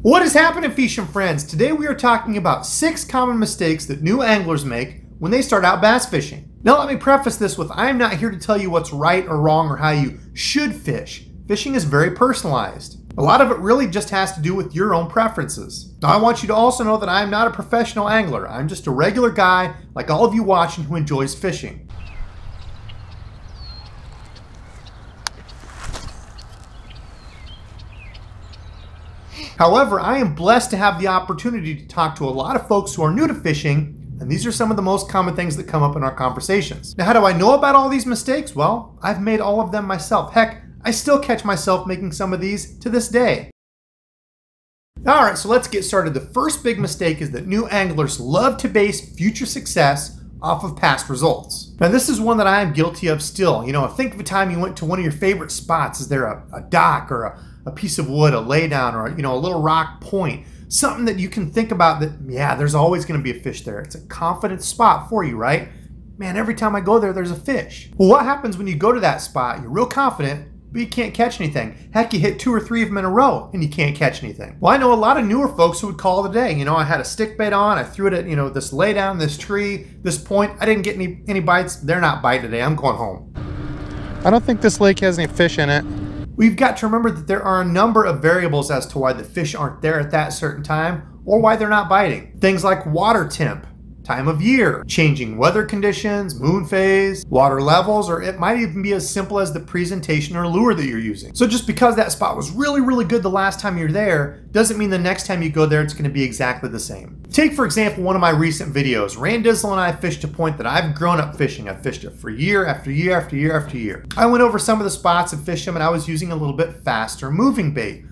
What is happening, fishing friends? Today we are talking about 6 common mistakes that new anglers make when they start out bass fishing. Now let me preface this with, I am not here to tell you what's right or wrong or how you should fish. Fishing is very personalized. A lot of it really just has to do with your own preferences. Now I want you to also know that I am not a professional angler. I'm just a regular guy like all of you watching who enjoys fishing. However, I am blessed to have the opportunity to talk to a lot of folks who are new to fishing, and these are some of the most common things that come up in our conversations. Now, how do I know about all these mistakes? Well, I've made all of them myself. Heck, I still catch myself making some of these to this day. Alright, so let's get started. The first big mistake is that new anglers love to base future success off of past results. Now this is one that I am guilty of still. Think of a time you went to one of your favorite spots. Is there a dock or a piece of wood, a laydown, or a little rock point? Something that you can think about that, yeah, there's always going to be a fish there. It's a confident spot for you, right? Man, every time I go there, there's a fish. Well, what happens when you go to that spot? You're real confident, but you can't catch anything. Heck, you hit 2 or 3 of them in a row and you can't catch anything. Well, I know a lot of newer folks who would call it a day. I had a stick bait on, I threw it at, this laydown, this tree, this point. I didn't get any bites. They're not biting today. I'm going home. I don't think this lake has any fish in it. We've got to remember that there are a number of variables as to why the fish aren't there at that certain time or why they're not biting. Things like water temp, time of year, changing weather conditions, moon phase, water levels, or it might even be as simple as the presentation or lure that you're using. So just because that spot was really, really good the last time you're there, doesn't mean the next time you go there it's going to be exactly the same. Take, for example, one of my recent videos. Rand Dizzle and I fished a point that I've grown up fishing. I've fished it for year after year after year after year. I went over some of the spots and fished them, and I was using a little bit faster moving bait.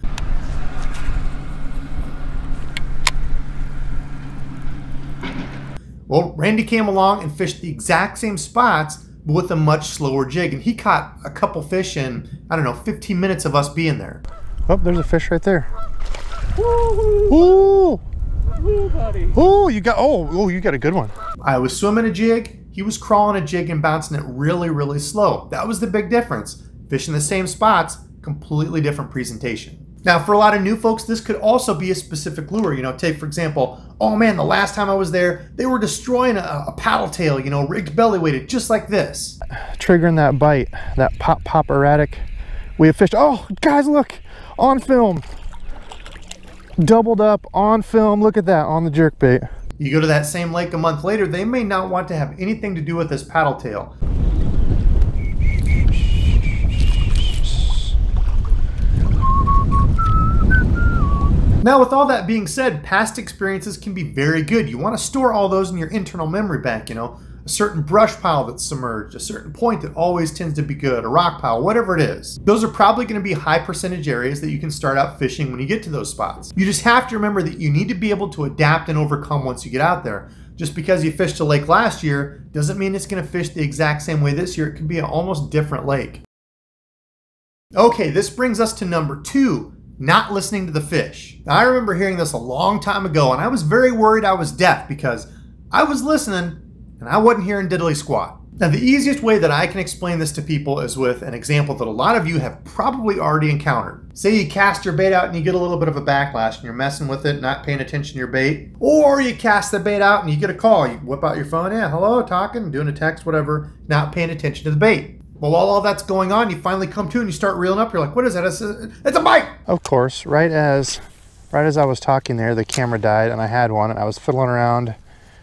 Well, Randy came along and fished the exact same spots, but with a much slower jig. And he caught a couple fish in, 15 minutes of us being there. Oh, there's a fish right there. Woo-hoo. Ooh! Woo, buddy. Ooh, you got a good one. I was swimming a jig, he was crawling a jig and bouncing it really, really slow. That was the big difference. Fishing the same spots, completely different presentation. Now, for a lot of new folks, this could also be a specific lure. Take, for example, oh man, the last time I was there, they were destroying a paddle tail, rigged belly weighted, just like this. Triggering that bite, that pop erratic. We have fished, oh, guys, look, on film. Doubled up on film, look at that, on the jerkbait. You go to that same lake a month later, they may not want to have anything to do with this paddle tail. Now, with all that being said, past experiences can be very good. You want to store all those in your internal memory bank, a certain brush pile that's submerged, a certain point that always tends to be good, a rock pile, whatever it is. Those are probably going to be high percentage areas that you can start out fishing when you get to those spots. You just have to remember that you need to be able to adapt and overcome once you get out there. Just because you fished a lake last year doesn't mean it's going to fish the exact same way this year. It can be an almost different lake. Okay, this brings us to number 2. Not listening to the fish. Now, I remember hearing this a long time ago, and I was very worried I was deaf because I was listening and I wasn't hearing diddly squat. Now, the easiest way that I can explain this to people is with an example that a lot of you have probably already encountered. Say you cast your bait out and you get a little bit of a backlash and you're messing with it, not paying attention to your bait. Or you cast the bait out and you get a call. You whip out your phone, yeah, hello, talking, doing a text, whatever, not paying attention to the bait. Well, while all that's going on, you finally come to and you start reeling up. You're like, what is that? It's a bite! Of course, right as I was talking there, the camera died and I had one and I was fiddling around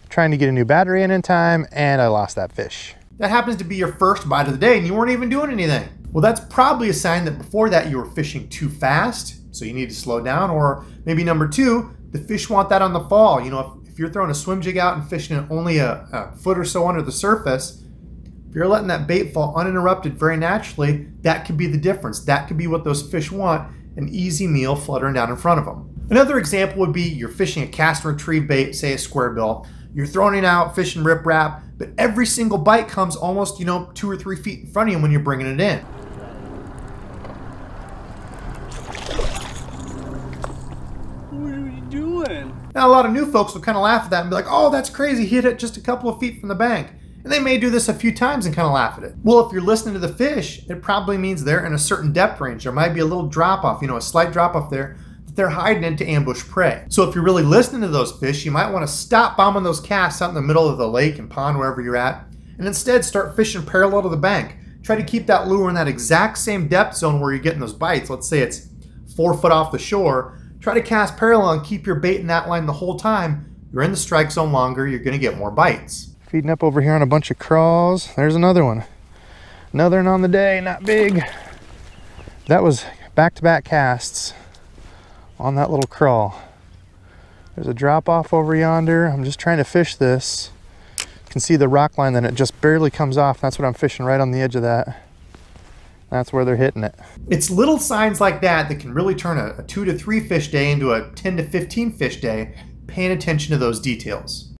trying to get a new battery in time, and I lost that fish. That happens to be your first bite of the day and you weren't even doing anything. Well, that's probably a sign that before that you were fishing too fast, so you need to slow down. Or maybe number 2, the fish want that on the fall. If you're throwing a swim jig out and fishing it only a foot or so under the surface, if you're letting that bait fall uninterrupted very naturally, that could be the difference. That could be what those fish want, an easy meal fluttering down in front of them. Another example would be you're fishing a cast and retrieve bait, say a square bill. You're throwing it out, fishing riprap, but every single bite comes almost, 2 or 3 feet in front of you when you're bringing it in. What are you doing? Now, a lot of new folks will kind of laugh at that and be like, oh, that's crazy, he hit it just a couple of feet from the bank. And they may do this a few times and kind of laugh at it. Well, if you're listening to the fish, it probably means they're in a certain depth range. There might be a little drop off, a slight drop off there. that they're hiding into ambush prey. So if you're really listening to those fish, you might want to stop bombing those casts out in the middle of the lake and pond, wherever you're at, and instead start fishing parallel to the bank. Try to keep that lure in that exact same depth zone where you're getting those bites. Let's say it's 4 foot off the shore. Try to cast parallel and keep your bait in that line the whole time. You're in the strike zone longer, you're going to get more bites. Feeding up over here on a bunch of crawls. There's another one. Another one on the day, not big. That was back-to-back casts on that little crawl. There's a drop off over yonder. I'm just trying to fish this. You can see the rock line, then it just barely comes off. That's what I'm fishing, right on the edge of that. That's where they're hitting it. It's little signs like that that can really turn a 2 to 3 fish day into a 10 to 15 fish day, paying attention to those details.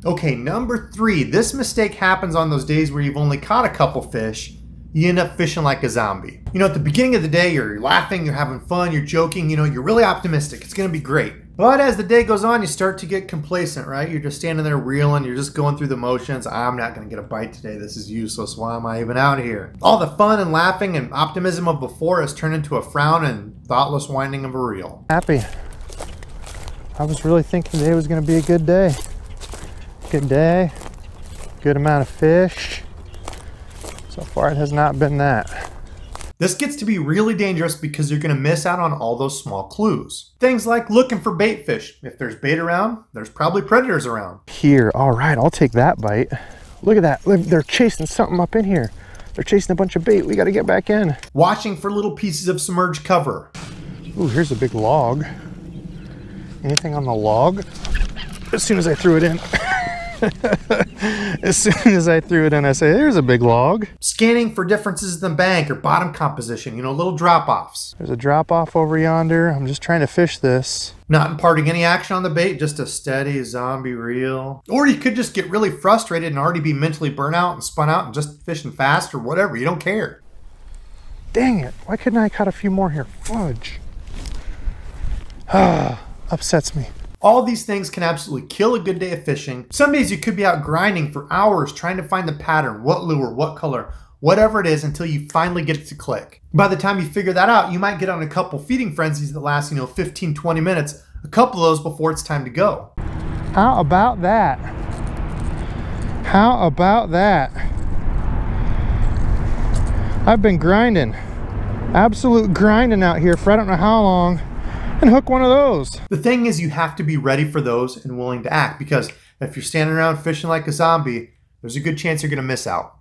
Okay, number 3, this mistake happens on those days where you've only caught a couple fish. You end up fishing like a zombie. You know, at the beginning of the day, you're laughing, you're having fun, you're joking, you know, you're really optimistic. It's gonna be great. But as the day goes on, you start to get complacent, right? You're just standing there reeling, you're just going through the motions. I'm not gonna get a bite today, this is useless, why am I even out here? All the fun and laughing and optimism of before has turned into a frown and thoughtless winding of a reel. Happy. I was really thinking today was gonna be a good day. Good day, good amount of fish. So far it has not been that. This gets to be really dangerous because you're going to miss out on all those small clues. Things like looking for bait fish. If there's bait around, there's probably predators around. Here, all right, I'll take that bite. Look at that, look, they're chasing something up in here. They're chasing a bunch of bait, we got to get back in. Watching for little pieces of submerged cover. Ooh, here's a big log. Anything on the log? As soon as I threw it in. As soon as I threw it in, I say, there's a big log. Scanning for differences in the bank or bottom composition, you know, little drop-offs. There's a drop-off over yonder. I'm just trying to fish this. Not imparting any action on the bait, just a steady zombie reel. Or you could just get really frustrated and already be mentally burnt out and spun out and just fishing fast or whatever. You don't care. Dang it. Why couldn't I cut a few more here? Fudge. Upsets me. All these things can absolutely kill a good day of fishing. Some days you could be out grinding for hours trying to find the pattern, what lure, what color, whatever it is, until you finally get it to click. By the time you figure that out, you might get on a couple feeding frenzies that last, 15, 20 minutes, a couple of those before it's time to go. How about that? How about that? I've been grinding, absolute grinding out here for I don't know how long, and hook one of those. The thing is, you have to be ready for those and willing to act, because if you're standing around fishing like a zombie, there's a good chance you're going to miss out.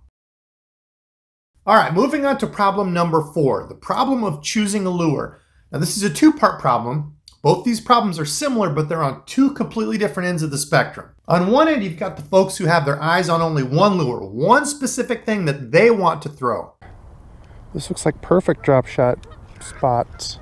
All right, moving on to problem number 4, the problem of choosing a lure. Now, this is a 2-part problem. Both these problems are similar, but they're on 2 completely different ends of the spectrum. On one end, you've got the folks who have their eyes on only one lure, one specific thing that they want to throw. This looks like perfect drop shot spots.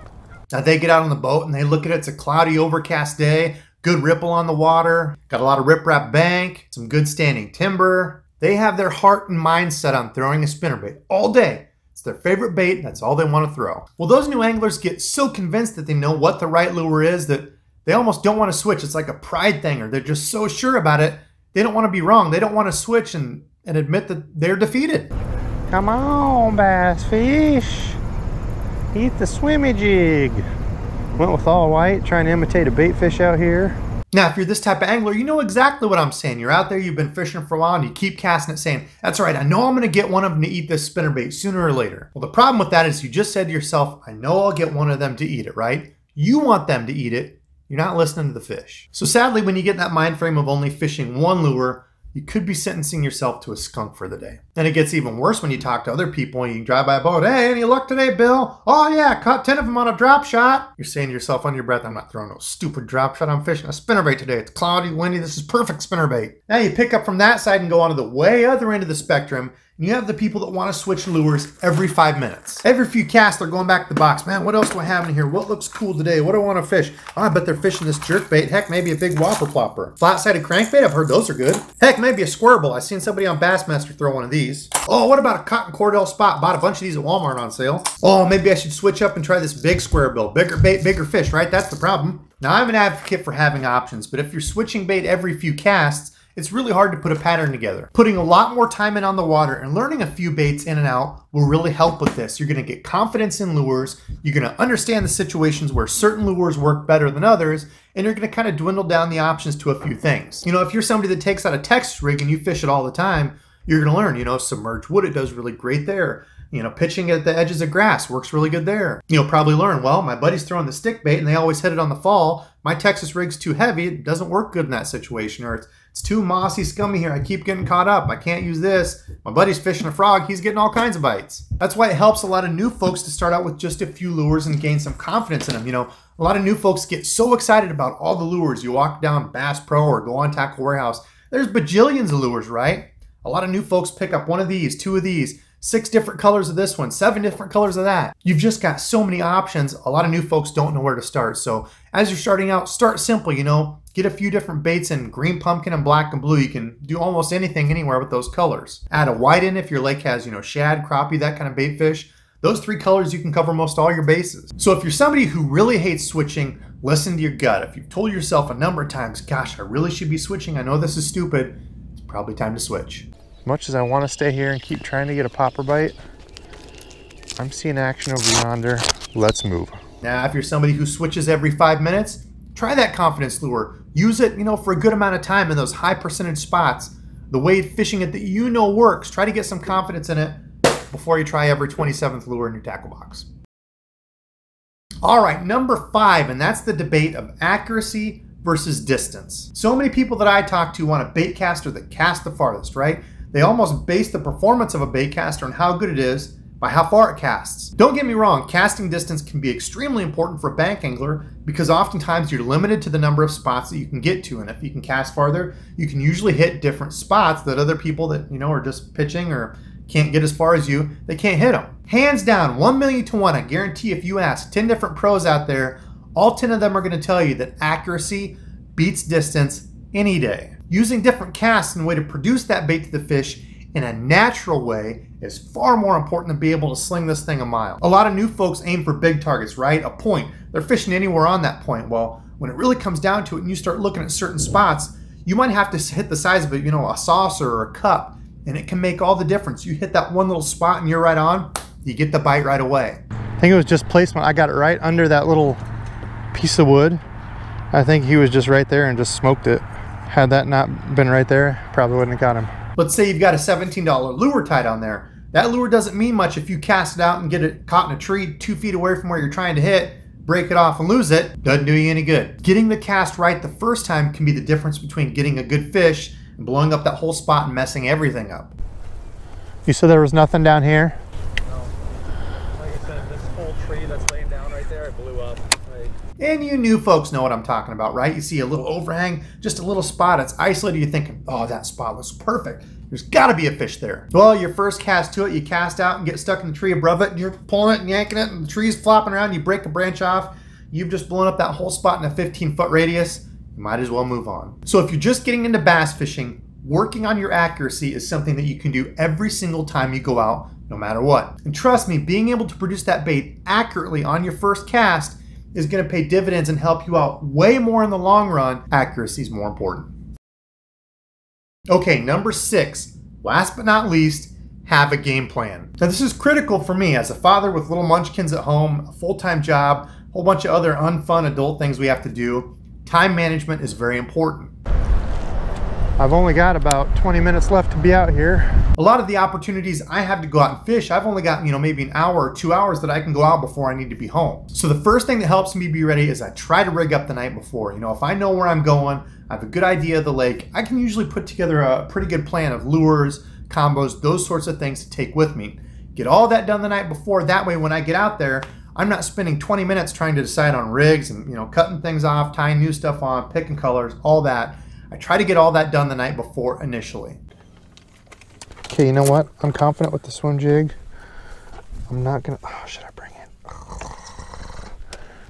Now they get out on the boat and they look at it. It's a cloudy, overcast day, good ripple on the water, got a lot of riprap bank, some good standing timber. They have their heart and mind set on throwing a spinnerbait all day. It's their favorite bait, and that's all they want to throw. Well, those new anglers get so convinced that they know what the right lure is that they almost don't want to switch. It's like a pride thing, or they're just so sure about it, they don't want to be wrong. They don't want to switch and admit that they're defeated. Come on, bass fish. Eat the swimmy jig. Went with all white, trying to imitate a bait fish out here. Now, if you're this type of angler, you know exactly what I'm saying. You're out there, you've been fishing for a while, and you keep casting it saying, that's right, I know I'm going to get one of them to eat this spinnerbait sooner or later. Well, the problem with that is you just said to yourself, I know I'll get one of them to eat it, right? You want them to eat it. You're not listening to the fish. So sadly, when you get in that mind frame of only fishing one lure, you could be sentencing yourself to a skunk for the day. And it gets even worse when you talk to other people and you drive by a boat. Hey, any luck today, Bill? Oh yeah, caught 10 of them on a drop shot. You're saying to yourself under your breath, I'm not throwing no stupid drop shot. I'm fishing a spinnerbait today. It's cloudy, windy. This is perfect spinnerbait. Now you pick up from that side and go on to the way other end of the spectrum. And you have the people that want to switch lures every 5 minutes. Every few casts, they're going back to the box. Man, what else do I have in here? What looks cool today? What do I want to fish? Oh, I bet they're fishing this jerkbait. Heck, maybe a big Whopper Plopper. Flat-sided crankbait, I've heard those are good. Heck, maybe a squirrel. I've seen somebody on Bassmaster throw one of these. Oh, what about a cotton cordell spot? Bought a bunch of these at Walmart on sale. Oh, maybe I should switch up and try this big square bill. Bigger bait, bigger fish, right? That's the problem. Now, I'm an advocate for having options, but if you're switching bait every few casts it's really hard to put a pattern together. Putting a lot more time in on the water and learning a few baits in and out will really help with this. You're going to get confidence in lures, you're going to understand the situations where certain lures work better than others, and you're going to kind of dwindle down the options to a few things. You know, if you're somebody that takes out a Texas rig and you fish it all the time, you're going to learn, you know, submerged wood, it does really great there. You know, pitching at the edges of grass works really good there. You'll probably learn, well, my buddy's throwing the stick bait and they always hit it on the fall. My Texas rig's too heavy, it doesn't work good in that situation. Or it's too mossy, scummy here, I keep getting caught up, I can't use this. My buddy's fishing a frog, he's getting all kinds of bites. That's why it helps a lot of new folks to start out with just a few lures and gain some confidence in them. You know, a lot of new folks get so excited about all the lures. You walk down Bass Pro or go on Tackle Warehouse, there's bajillions of lures, right? A lot of new folks pick up one of these, two of these, 6 different colors of this one, 7 different colors of that. You've just got so many options. A lot of new folks don't know where to start. So as you're starting out, start simple, you know, get a few different baits in green pumpkin and black and blue. You can do almost anything anywhere with those colors. Add a white in if your lake has, you know, shad, crappie, that kind of bait fish. Those 3 colors, you can cover most all your bases. So if you're somebody who really hates switching, listen to your gut. If you've told yourself a number of times, gosh, I really should be switching, I know this is stupid, it's probably time to switch. As much as I want to stay here and keep trying to get a popper bite, I'm seeing action over yonder. Let's move. Now, if you're somebody who switches every 5 minutes, try that confidence lure. Use it, you know, for a good amount of time in those high percentage spots. The way fishing it that you know works. Try to get some confidence in it before you try every 27th lure in your tackle box. All right, number 5, and that's the debate of accuracy versus distance. So many people that I talk to want a baitcaster that casts the farthest, right? They almost base the performance of a baitcaster on how good it is by how far it casts. Don't get me wrong, casting distance can be extremely important for a bank angler because oftentimes you're limited to the number of spots that you can get to, and if you can cast farther, you can usually hit different spots that other people that, you know, are just pitching or can't get as far as you, they can't hit them. Hands down, 1,000,000 to 1, I guarantee if you ask 10 different pros out there, all 10 of them are going to tell you that accuracy beats distance any day. Using different casts and a way to produce that bait to the fish in a natural way is far more important than being able to sling this thing a mile. A lot of new folks aim for big targets, right? A point. They're fishing anywhere on that point. Well, when it really comes down to it and you start looking at certain spots, you might have to hit the size of it, you know, a saucer or a cup, and it can make all the difference. You hit that one little spot and you're right on, you get the bite right away. I think it was just placement. I got it right under that little piece of wood. I think he was just right there and just smoked it. Had that not been right there, probably wouldn't have got him. Let's say you've got a $17 lure tied on there. That lure doesn't mean much if you cast it out and get it caught in a tree 2 feet away from where you're trying to hit, break it off and lose it. Doesn't do you any good. Getting the cast right the first time can be the difference between getting a good fish and blowing up that whole spot and messing everything up. You said there was nothing down here? No. Like I said, this whole tree that's laying down right there, it blew up. And you new folks know what I'm talking about, right? You see a little overhang, just a little spot, it's isolated, you're thinking, oh, that spot looks perfect. There's gotta be a fish there. Well, your first cast to it, you cast out and get stuck in the tree above it, and you're pulling it and yanking it, and the tree's flopping around, you break a branch off, you've just blown up that whole spot in a 15-foot radius, you might as well move on. So if you're just getting into bass fishing, working on your accuracy is something that you can do every single time you go out, no matter what. And trust me, being able to produce that bait accurately on your first cast is going to pay dividends and help you out way more in the long run. Accuracy is more important. Okay, number 6, last but not least, have a game plan. Now this is critical for me as a father with little munchkins at home, a full-time job, a whole bunch of other unfun adult things we have to do. Time management is very important. I've only got about 20 minutes left to be out here. A lot of the opportunities I have to go out and fish, I've only got, you know, maybe an hour or 2 hours that I can go out before I need to be home. So the first thing that helps me be ready is I try to rig up the night before. You know, if I know where I'm going, I have a good idea of the lake, I can usually put together a pretty good plan of lures, combos, those sorts of things to take with me. Get all that done the night before. That way when I get out there, I'm not spending 20 minutes trying to decide on rigs and, you know, cutting things off, tying new stuff on, picking colors, all that. I try to get all that done the night before initially. Okay, you know what? I'm confident with the swim jig. I'm not gonna, oh, should I bring it?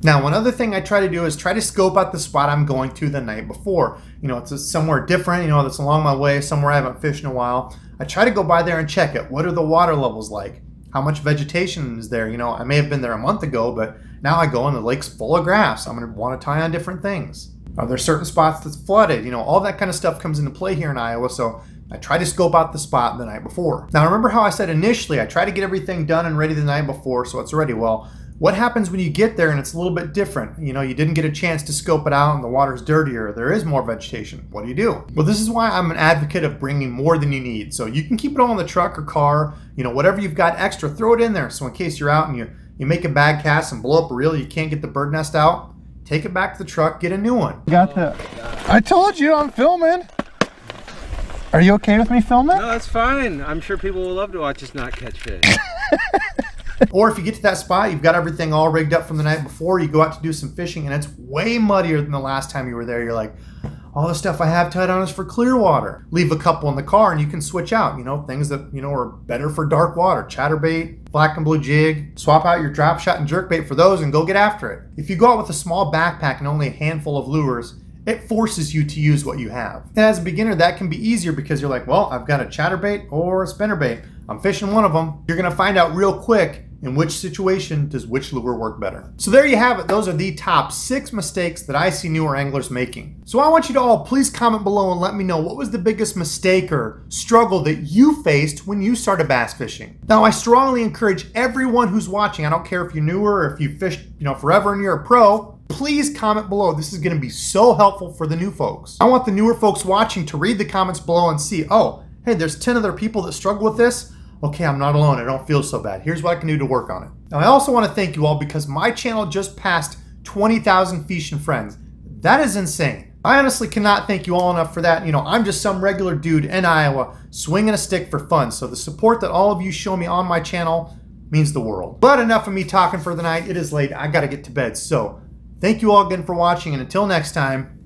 Now, one other thing I try to do is try to scope out the spot I'm going to the night before. You know, it's somewhere different, you know, that's along my way, somewhere I haven't fished in a while. I try to go by there and check it. What are the water levels like? How much vegetation is there? You know, I may have been there a month ago, but now I go and the lake's full of grass. I'm gonna wanna tie on different things. Are there certain spots that's flooded? You know, all that kind of stuff comes into play here in Iowa, so I try to scope out the spot the night before. Now remember how I said initially I try to get everything done and ready the night before so it's ready. Well, what happens when you get there and it's a little bit different? You know, you didn't get a chance to scope it out and the water's dirtier, there is more vegetation. What do? Well, this is why I'm an advocate of bringing more than you need. So you can keep it all in the truck or car, you know, whatever you've got extra, throw it in there. So in case you're out and you make a bag cast and blow up a reel, you can't get the bird nest out, take it back to the truck, get a new one. Got the... I told you I'm filming. Are you okay with me filming? No, that's fine. I'm sure people will love to watch us not catch fish. Or if you get to that spot, you've got everything all rigged up from the night before, you go out to do some fishing and it's way muddier than the last time you were there. You're like, all the stuff I have tied on is for clear water. Leave a couple in the car and you can switch out, you know, things that, you know, are better for dark water. Chatterbait, black and blue jig. Swap out your drop shot and jerkbait for those and go get after it. If you go out with a small backpack and only a handful of lures, it forces you to use what you have. And as a beginner, that can be easier because you're like, well, I've got a chatterbait or a spinnerbait. I'm fishing one of them. You're gonna find out real quick in which situation does which lure work better. So there you have it. Those are the top 6 mistakes that I see newer anglers making. So I want you to all please comment below and let me know what was the biggest mistake or struggle that you faced when you started bass fishing. Now I strongly encourage everyone who's watching, I don't care if you're newer or if you've fished, you know, forever and you're a pro, please comment below. This is gonna be so helpful for the new folks. I want the newer folks watching to read the comments below and see, oh, hey, there's 10 other people that struggle with this. Okay, I'm not alone. I don't feel so bad. Here's what I can do to work on it. Now, I also want to thank you all because my channel just passed 20,000 fishing friends. That is insane. I honestly cannot thank you all enough for that. You know, I'm just some regular dude in Iowa swinging a stick for fun. So the support that all of you show me on my channel means the world. But enough of me talking for the night. It is late. I got to get to bed. So thank you all again for watching. And until next time,